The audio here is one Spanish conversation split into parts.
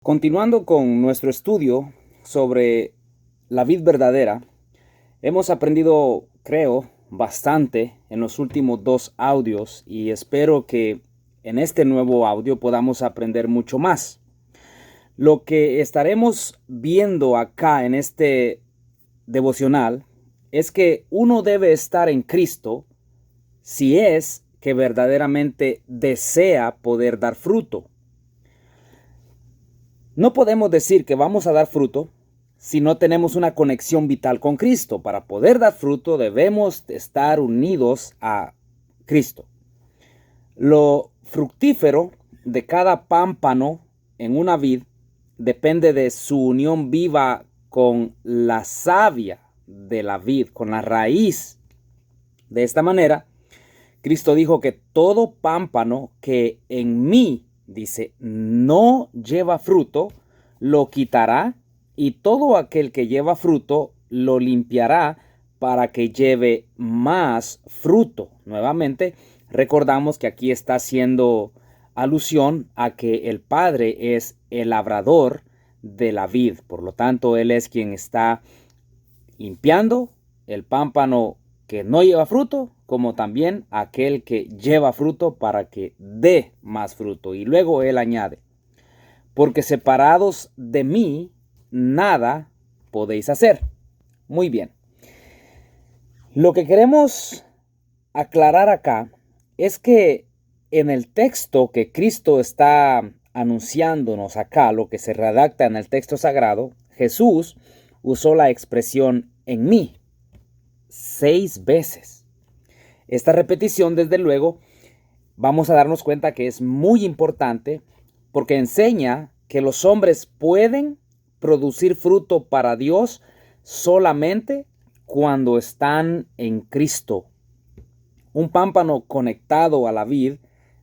Continuando con nuestro estudio sobre la vid verdadera, hemos aprendido, creo, bastante en los últimos dos audios y espero que en este nuevo audio podamos aprender mucho más. Lo que estaremos viendo acá en este devocional es que uno debe estar en Cristo si es que verdaderamente desea poder dar fruto. No podemos decir que vamos a dar fruto si no tenemos una conexión vital con Cristo. Para poder dar fruto debemos estar unidos a Cristo. Lo fructífero de cada pámpano en una vid depende de su unión viva con la savia de la vid, con la raíz. De esta manera, Cristo dijo que todo pámpano que en mí, dice, no lleva fruto, lo quitará, y todo aquel que lleva fruto lo limpiará para que lleve más fruto. Nuevamente, recordamos que aquí está haciendo alusión a que el Padre es el labrador de la vid. Por lo tanto, Él es quien está limpiando el pámpano que no lleva fruto, como también aquel que lleva fruto para que dé más fruto. Y luego Él añade, porque separados de mí, nada podéis hacer. Muy bien. Lo que queremos aclarar acá es que en el texto que Cristo está anunciándonos acá, lo que se redacta en el texto sagrado, Jesús usó la expresión en mí 6 veces. Esta repetición, desde luego, vamos a darnos cuenta que es muy importante porque enseña que los hombres pueden producir fruto para Dios solamente cuando están en Cristo. Un pámpano conectado a la vid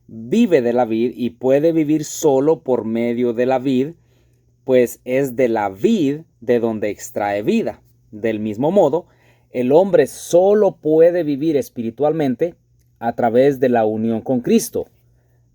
vive de la vid y puede vivir solo por medio de la vid, pues es de la vid de donde extrae vida. Del mismo modo, el hombre solo puede vivir espiritualmente a través de la unión con Cristo.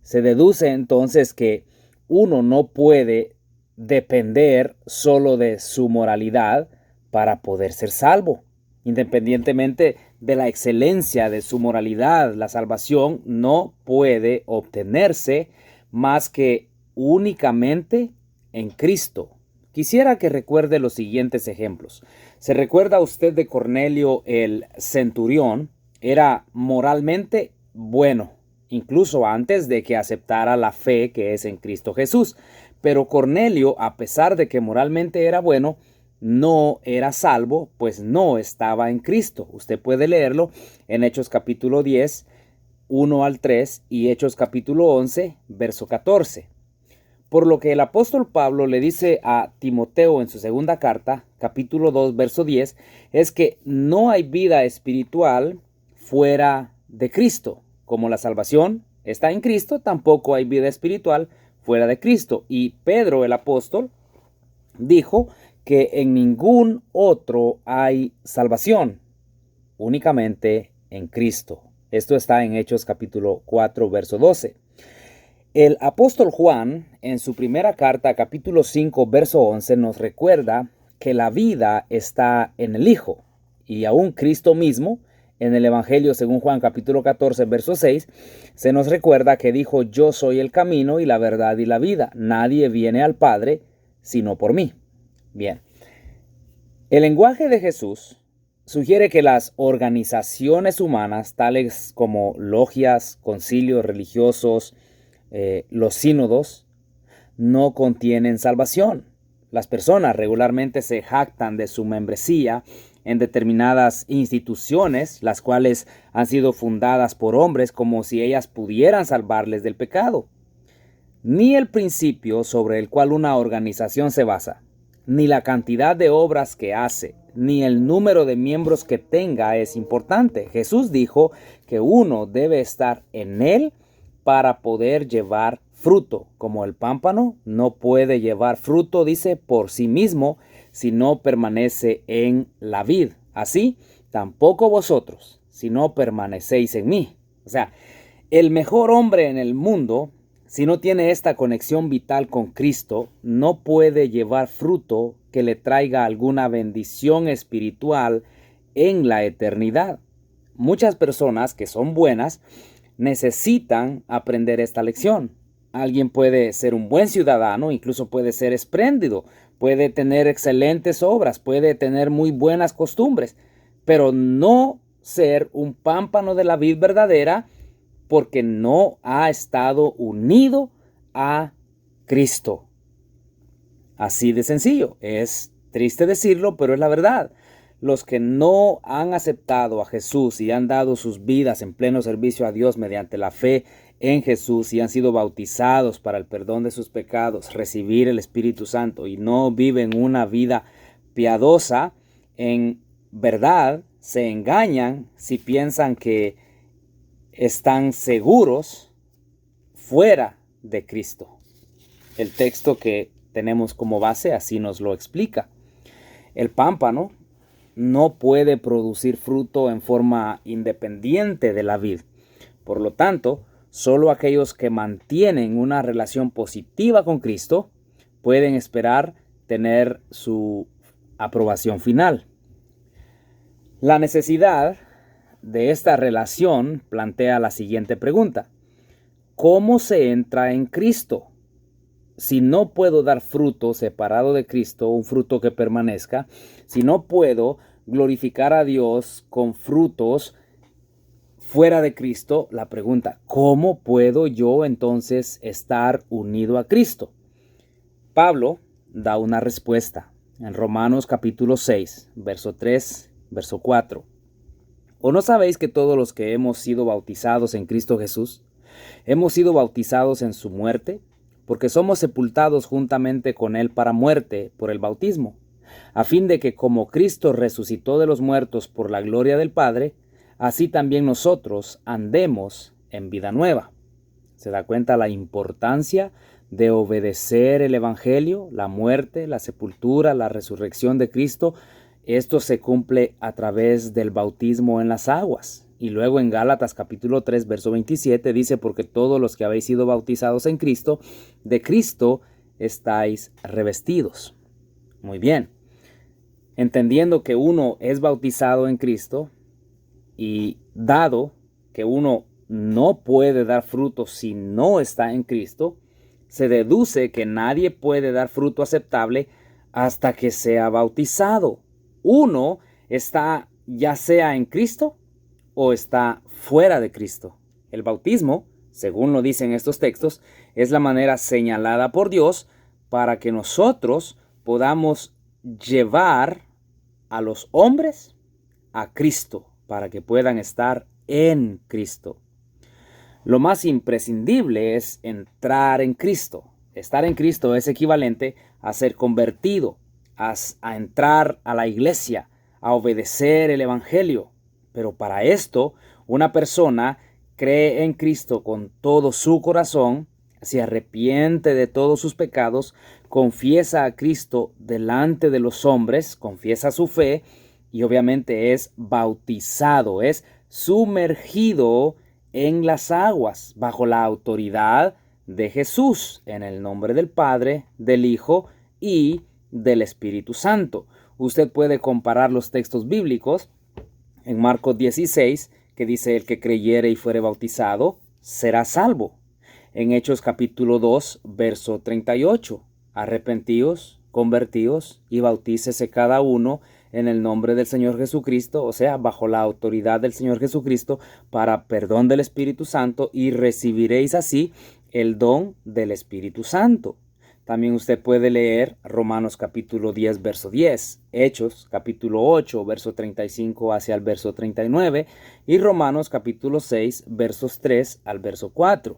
Se deduce entonces que uno no puede depender solo de su moralidad para poder ser salvo. Independientemente de la excelencia de su moralidad, la salvación no puede obtenerse más que únicamente en Cristo. Quisiera que recuerde los siguientes ejemplos. ¿Se recuerda usted de Cornelio el centurión? Era moralmente bueno, incluso antes de que aceptara la fe que es en Cristo Jesús. Pero Cornelio, a pesar de que moralmente era bueno, no era salvo, pues no estaba en Cristo. Usted puede leerlo en Hechos capítulo 10, 1 al 3 y Hechos capítulo 11, verso 14. Por lo que el apóstol Pablo le dice a Timoteo en su segunda carta, capítulo 2, verso 10, es que no hay vida espiritual fuera de Cristo. Como la salvación está en Cristo, tampoco hay vida espiritual fuera de Cristo. Y Pedro, el apóstol, dijo que en ningún otro hay salvación, únicamente en Cristo. Esto está en Hechos capítulo 4, verso 12. El apóstol Juan, en su primera carta, capítulo 5, verso 11, nos recuerda que la vida está en el Hijo. Y aún Cristo mismo, en el Evangelio según Juan, capítulo 14, verso 6, se nos recuerda que dijo, yo soy el camino y la verdad y la vida. Nadie viene al Padre sino por mí. Bien. El lenguaje de Jesús sugiere que las organizaciones humanas, tales como logias, concilios religiosos, los sínodos, no contienen salvación. Las personas regularmente se jactan de su membresía en determinadas instituciones, las cuales han sido fundadas por hombres como si ellas pudieran salvarles del pecado. Ni el principio sobre el cual una organización se basa, ni la cantidad de obras que hace, ni el número de miembros que tenga es importante. Jesús dijo que uno debe estar en él para poder llevar fruto, como el pámpano no puede llevar fruto, dice, por sí mismo, si no permanece en la vid. Así, tampoco vosotros, si no permanecéis en mí. O sea, el mejor hombre en el mundo Si no tiene esta conexión vital con Cristo, no puede llevar fruto que le traiga alguna bendición espiritual en la eternidad. Muchas personas que son buenas necesitan aprender esta lección. Alguien puede ser un buen ciudadano, incluso puede ser espléndido, puede tener excelentes obras, puede tener muy buenas costumbres, pero no ser un pámpano de la vid verdadera porque no ha estado unido a Cristo. Así de sencillo. Es triste decirlo, pero es la verdad. Los que no han aceptado a Jesús y han dado sus vidas en pleno servicio a Dios mediante la fe en Jesús y han sido bautizados para el perdón de sus pecados, recibir el Espíritu Santo y no viven una vida piadosa, en verdad se engañan si piensan que están seguros fuera de Cristo. El texto que tenemos como base así nos lo explica. El pámpano no puede producir fruto en forma independiente de la vid. Por lo tanto, solo aquellos que mantienen una relación positiva con Cristo pueden esperar tener su aprobación final. La necesidad de esta relación plantea la siguiente pregunta: ¿cómo se entra en Cristo? Si no puedo dar fruto separado de Cristo, un fruto que permanezca, si no puedo glorificar a Dios con frutos fuera de Cristo, la pregunta, ¿cómo puedo yo entonces estar unido a Cristo? Pablo da una respuesta en Romanos capítulo 6, verso 3, verso 4. ¿O no sabéis que todos los que hemos sido bautizados en Cristo Jesús, hemos sido bautizados en su muerte? Porque somos sepultados juntamente con él para muerte por el bautismo, a fin de que como Cristo resucitó de los muertos por la gloria del Padre, así también nosotros andemos en vida nueva. ¿Se da cuenta la importancia de obedecer el Evangelio, la muerte, la sepultura, la resurrección de Cristo? Esto se cumple a través del bautismo en las aguas. Y luego en Gálatas capítulo 3, verso 27 dice, porque todos los que habéis sido bautizados en Cristo, de Cristo estáis revestidos. Muy bien. Entendiendo que uno es bautizado en Cristo y dado que uno no puede dar fruto si no está en Cristo, se deduce que nadie puede dar fruto aceptable hasta que sea bautizado. Uno está ya sea en Cristo o está fuera de Cristo. El bautismo, según lo dicen estos textos, es la manera señalada por Dios para que nosotros podamos llevar a los hombres a Cristo, para que puedan estar en Cristo. Lo más imprescindible es entrar en Cristo. Estar en Cristo es equivalente a ser convertido, a entrar a la iglesia, a obedecer el Evangelio. Pero para esto, una persona cree en Cristo con todo su corazón, se arrepiente de todos sus pecados, confiesa a Cristo delante de los hombres, confiesa su fe y obviamente es bautizado, es sumergido en las aguas bajo la autoridad de Jesús, en el nombre del Padre, del Hijo y del Espíritu Santo. Usted puede comparar los textos bíblicos en Marcos 16, que dice: el que creyere y fuere bautizado será salvo. En Hechos capítulo 2, verso 38, arrepentíos, convertíos y bautícese cada uno en el nombre del Señor Jesucristo, o sea, bajo la autoridad del Señor Jesucristo, para perdón del Espíritu Santo, y recibiréis así el don del Espíritu Santo. También usted puede leer Romanos capítulo 10, verso 10, Hechos capítulo 8, verso 35 hacia el verso 39, y Romanos capítulo 6, versos 3 al verso 4.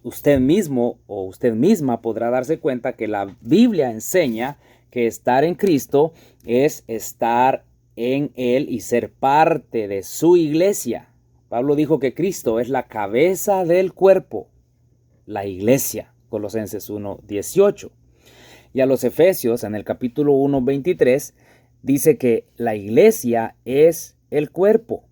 Usted mismo o usted misma podrá darse cuenta que la Biblia enseña que estar en Cristo es estar en Él y ser parte de su iglesia. Pablo dijo que Cristo es la cabeza del cuerpo, la iglesia. Colosenses 1:18. Y a los Efesios, en el capítulo 1:23, dice que la iglesia es el cuerpo.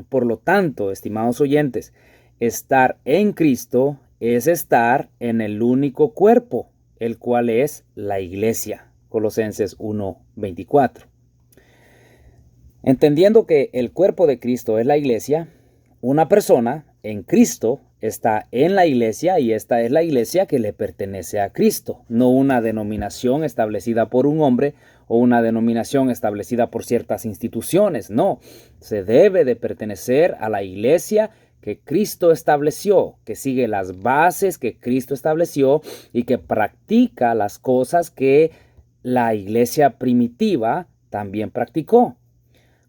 Por lo tanto, estimados oyentes, estar en Cristo es estar en el único cuerpo, el cual es la iglesia. Colosenses 1:24. Entendiendo que el cuerpo de Cristo es la iglesia, una persona en Cristo está en la iglesia y esta es la iglesia que le pertenece a Cristo, no una denominación establecida por un hombre o una denominación establecida por ciertas instituciones. No, se debe de pertenecer a la iglesia que Cristo estableció, que sigue las bases que Cristo estableció y que practica las cosas que la iglesia primitiva también practicó.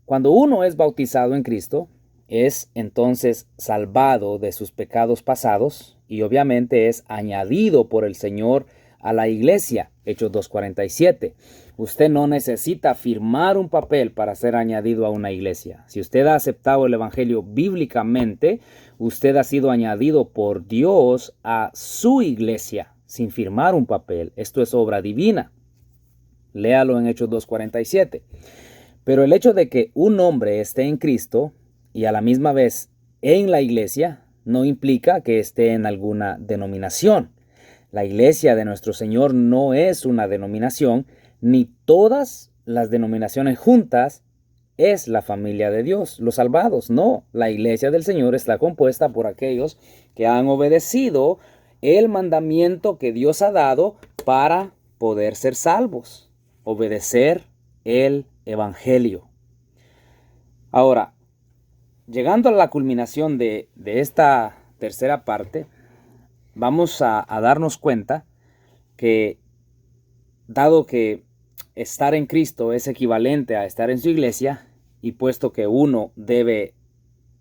Cuando uno es bautizado en Cristo, es entonces salvado de sus pecados pasados y obviamente es añadido por el Señor a la iglesia. Hechos 2:47. Usted no necesita firmar un papel para ser añadido a una iglesia. Si usted ha aceptado el evangelio bíblicamente, usted ha sido añadido por Dios a su iglesia sin firmar un papel. Esto es obra divina. Léalo en Hechos 2:47. Pero el hecho de que un hombre esté en Cristo y a la misma vez en la iglesia no implica que esté en alguna denominación. La iglesia de nuestro Señor no es una denominación, ni todas las denominaciones juntas es la familia de Dios, los salvados. No, la iglesia del Señor está compuesta por aquellos que han obedecido el mandamiento que Dios ha dado para poder ser salvos. Obedecer el evangelio. Ahora, llegando a la culminación de esta tercera parte, vamos a darnos cuenta que, dado que estar en Cristo es equivalente a estar en su iglesia, y puesto que uno debe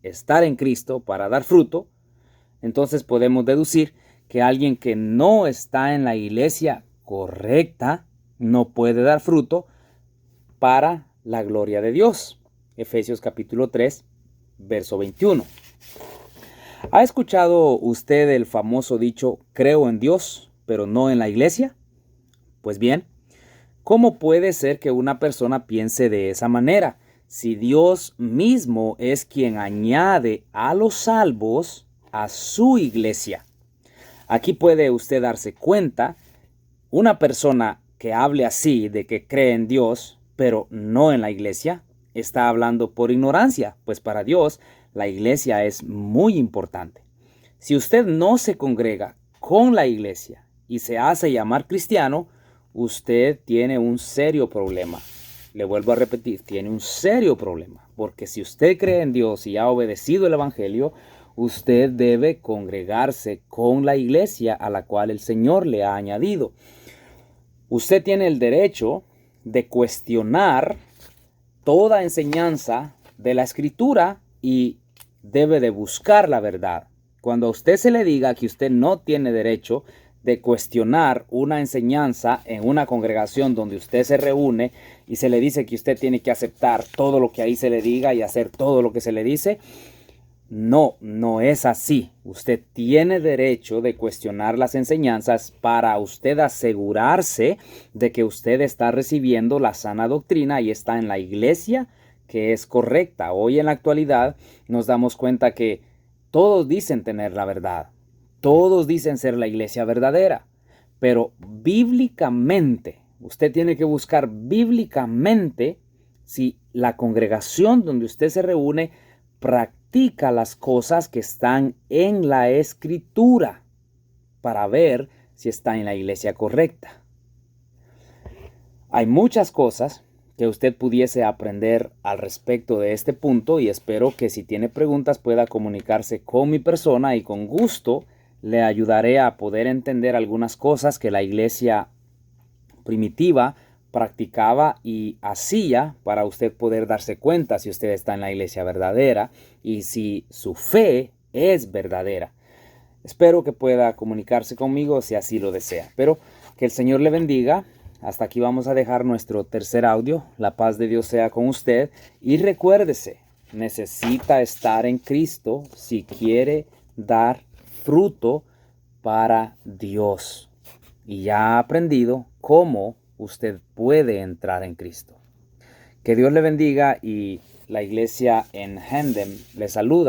estar en Cristo para dar fruto, entonces podemos deducir que alguien que no está en la iglesia correcta no puede dar fruto para la gloria de Dios. Efesios capítulo 3, verso 21. ¿Ha escuchado usted el famoso dicho, creo en Dios, pero no en la iglesia? Pues bien, ¿cómo puede ser que una persona piense de esa manera si Dios mismo es quien añade a los salvos a su iglesia? Aquí puede usted darse cuenta, una persona que hable así de que cree en Dios, pero no en la iglesia, está hablando por ignorancia, pues para Dios la iglesia es muy importante. Si usted no se congrega con la iglesia y se hace llamar cristiano, usted tiene un serio problema. Le vuelvo a repetir, tiene un serio problema, porque si usted cree en Dios y ha obedecido el evangelio, usted debe congregarse con la iglesia a la cual el Señor le ha añadido. Usted tiene el derecho de cuestionar toda enseñanza de la Escritura y debe de buscar la verdad. Cuando a usted se le diga que usted no tiene derecho de cuestionar una enseñanza en una congregación donde usted se reúne y se le dice que usted tiene que aceptar todo lo que ahí se le diga y hacer todo lo que se le dice, no es así. Usted tiene derecho de cuestionar las enseñanzas para usted asegurarse de que usted está recibiendo la sana doctrina y está en la iglesia que es correcta. Hoy en la actualidad nos damos cuenta que todos dicen tener la verdad. Todos dicen ser la iglesia verdadera. Pero bíblicamente, usted tiene que buscar bíblicamente si la congregación donde usted se reúne practica las cosas que están en la Escritura para ver si está en la iglesia correcta. Hay muchas cosas que usted pudiese aprender al respecto de este punto y espero que si tiene preguntas pueda comunicarse con mi persona y con gusto le ayudaré a poder entender algunas cosas que la iglesia primitiva practicaba y hacía para usted poder darse cuenta si usted está en la iglesia verdadera y si su fe es verdadera. Espero que pueda comunicarse conmigo si así lo desea. Pero que el Señor le bendiga. Hasta aquí vamos a dejar nuestro tercer audio. La paz de Dios sea con usted. Y recuérdese, necesita estar en Cristo si quiere dar fruto para Dios. Y ya ha aprendido cómo usted puede entrar en Cristo. Que Dios le bendiga y la iglesia en Hendem le saluda.